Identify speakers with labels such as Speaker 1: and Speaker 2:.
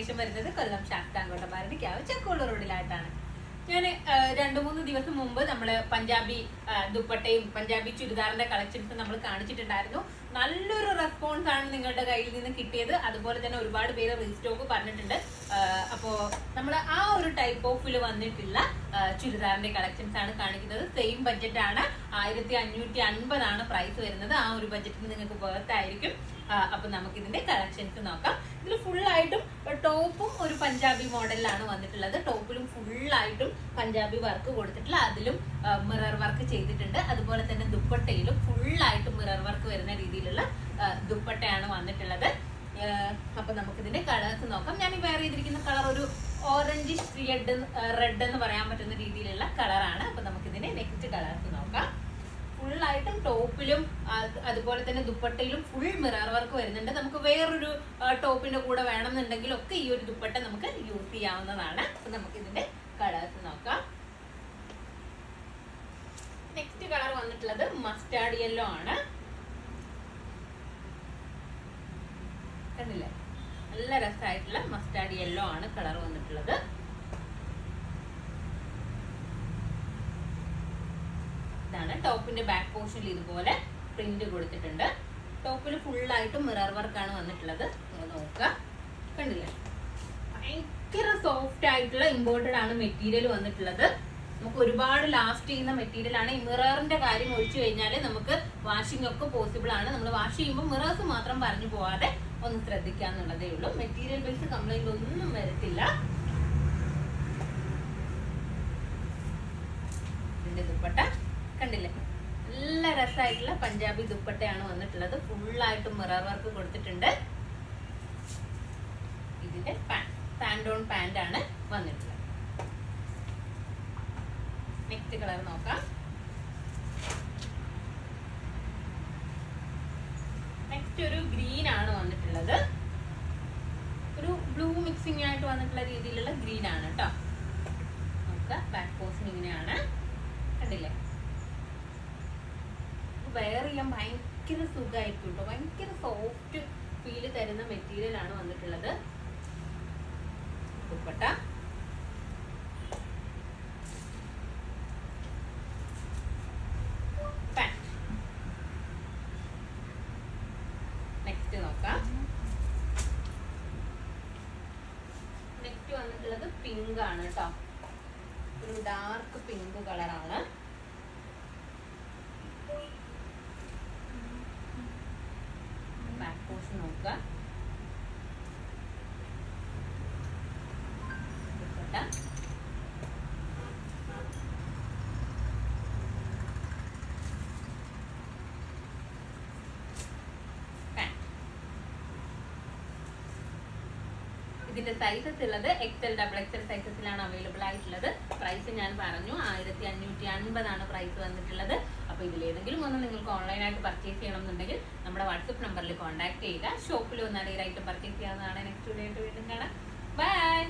Speaker 1: Location വരുന്നത് കൊല്ലം ശാസ്താംകോട്ട ചക്കോള റോഡിലായിട്ടാണ്. ഞാൻ 2-3 ദിവസം മുമ്പ് നമ്മള് പഞ്ചാബി ദുപ്പട്ടയും പഞ്ചാബി ചുരിദാറിന്റെ കളക്ഷൻസ് നമ്മൾ കാണിച്ചിട്ടുണ്ടായിരുന്നു. നല്ലൊരു റെസ്പോൺസ് ആണ് നിങ്ങളുടെ കയ്യിൽ നിന്ന് കിട്ടിയത്. അതുപോലെ തന്നെ ഒരുപാട് പേര് റീസ്റ്റോക്ക് പറഞ്ഞിട്ടുണ്ട്. അപ്പോ നമ്മൾ ആ ഒരു ടൈപ്പ് ഓഫിൽ വന്നിട്ടുള്ള ചുരിദാറിന്റെ കളക്ഷൻസ് ആണ് കാണിക്കുന്നത്. സെയിം ബഡ്ജറ്റ് ആണ്, 1550 ആണ് പ്രൈസ് വരുന്നത്. ആ ഒരു ബഡ്ജറ്റിന് നിങ്ങൾക്ക് വർത്ത് ആയിരിക്കും. അപ്പൊ നമുക്ക് ഇതിന്റെ കളക്ഷൻസ് നോക്കാം. ഇതിൽ ഫുള്ളായിട്ടും ടോപ്പും ഒരു പഞ്ചാബി മോഡലിലാണ് വന്നിട്ടുള്ളത്. ടോപ്പിലും ഫുള്ളായിട്ടും പഞ്ചാബി വർക്ക് കൊടുത്തിട്ടുള്ള, അതിലും മിറർ വർക്ക് ചെയ്തിട്ടുണ്ട്. അതുപോലെ തന്നെ ദുപ്പട്ടയിലും ഫുള്ളായിട്ടും മിറർ വർക്ക് വരുന്ന രീതിയിലുള്ള ദുപ്പട്ടയാണ് വന്നിട്ടുള്ളത്. അപ്പൊ നമുക്ക് ഇതിന്റെ കളേഴ്സ് നോക്കാം. ഞാൻ വെയർ ചെയ്തിരിക്കുന്ന കളർ ഒരു ഓറഞ്ച് റെഡ് എന്ന് പറയാൻ പറ്റുന്ന രീതിയിലുള്ള കളറാണ്. അപ്പൊ നമുക്ക് ഇതിന്റെ നെക്സ്റ്റ് കളേഴ്സ് നോക്കാം. ഫുള്ളായിട്ടും ടോപ്പിലും അതുപോലെ തന്നെ ദുപ്പട്ടയിലും ഫുൾ മിറർ വർക്ക് വരുന്നുണ്ട്. നമുക്ക് വേറൊരു ടോപ്പിന്റെ കൂടെ വേണമെന്നുണ്ടെങ്കിൽ ഒക്കെ ഈ ഒരു ദുപ്പട്ട നമുക്ക് യൂസ് ചെയ്യാവുന്നതാണ്. അപ്പൊ നമുക്ക് ഇതിന്റെ കളേഴ്സ് നോക്കാം. നെക്സ്റ്റ് കളർ വന്നിട്ടുള്ളത് മസ്റ്റാർഡ് യെല്ലോ ആണ്. കണ്ടില്ലേ, നല്ല രസമായിട്ടുള്ള മസ്റ്റാർഡ് യെല്ലോ ആണ് കളർ വന്നിട്ടുള്ളത്. ഇതാണ് ടോപ്പിന്റെ ബാക്ക് പോർഷനിൽ ഇതുപോലെ പ്രിന്റ് കൊടുത്തിട്ടുണ്ട്. ടോപ്പിൽ ഫുള്ളായിട്ട് മിറർ വർക്കാണ് വന്നിട്ടുള്ളത്. നോക്കുക, കണ്ടില്ലേ, ഭയങ്കര സോഫ്റ്റ് ആയിട്ടുള്ള ഇമ്പോർട്ടഡ് ആണ് മെറ്റീരിയൽ വന്നിട്ടുള്ളത്. നമുക്ക് ഒരുപാട് ലാസ്റ്റ് ചെയ്യുന്ന മെറ്റീരിയൽ ആണ്. ഈ മിററിന്റെ കാര്യം ഒഴിച്ചു കഴിഞ്ഞാൽ നമുക്ക് വാഷിംഗ് ഒക്കെ പോസിബിൾ ആണ്. നമ്മൾ വാഷ് ചെയ്യുമ്പോൾ മിറേഴ്സ് മാത്രം പറഞ്ഞു പോവാതെ ഒന്ന് ശ്രദ്ധിക്കാന്നുള്ളതേ ഉള്ളൂ. മെറ്റീരിയൽ ബേസ് കംപ്ലൈന്റ് ഒന്നും വരത്തില്ല. ഇതിന്റെ ദുപ്പട്ട കണ്ടില്ലേ, നല്ല രസമായിട്ടുള്ള പഞ്ചാബി ദുപ്പട്ടയാണ് വന്നിട്ടുള്ളത്. ഫുള്ളായിട്ട് മിറർ വർക്ക് കൊടുത്തിട്ടുണ്ട്. ഇതിന്റെ പാന്റ് ഓൺ പാന്റ് ആണ് വന്നിട്ടുള്ളത്. നെക്സ്റ്റ് കളർ നോക്കാം. നെക്സ്റ്റ് ഒരു ഗ്രീൻ ആണ് വന്നിട്ടുള്ളത്. ഒരു ബ്ലൂ മിക്സിംഗ് ആയിട്ട് വന്നിട്ടുള്ള രീതിയിലുള്ള ഗ്രീൻ ആണ് കേട്ടോ. നമുക്ക് ബാക്ക് പോർഷൻ ഇങ്ങനെയാണ്, കണ്ടില്ലേ. വെയർ ചെയ്യാൻ ഭയങ്കര സുഖമായിരിക്കും കേട്ടോ. ഭയങ്കര സോഫ്റ്റ് ഫീല് തരുന്ന മെറ്റീരിയൽ ആണ് വന്നിട്ടുള്ളത്. ദുപ്പട്ട നെക്സ്റ്റ് നോക്കാം. നെക്സ്റ്റ് വന്നിട്ടുള്ളത് പിങ്ക് ആണ് കേട്ടോ. ഒരു ഡാർക്ക് പിങ്ക് കളറാണ്. ബാക്ക് പോർഷൻ നോക്കുക. ഇതിന്റെ സൈസസ് ഉള്ളത് XL, XXL സൈസസിലാണ് അവൈലബിൾ ആയിട്ടുള്ളത്. പ്രൈസ് ഞാൻ പറഞ്ഞു, 1550 ആണ് പ്രൈസ് വന്നിട്ടുള്ളത്. അപ്പൊ ഇതിലേതെങ്കിലും ഒന്ന് നിങ്ങൾക്ക് ഓൺലൈനായിട്ട് പർച്ചേസ് ചെയ്യണം എന്നുണ്ടെങ്കിൽ നമ്മുടെ വാട്സപ്പ് നമ്പറിൽ കോൺടാക്ട് ചെയ്യുക. ഷോപ്പിൽ വന്നാൽ ഈ ഐറ്റം പർച്ചേസ് ചെയ്യാവുന്നതാണ്. നെക്സ്റ്റ് വീഡിയോ ആയിട്ട് വീണ്ടും കാണാം. ബൈ.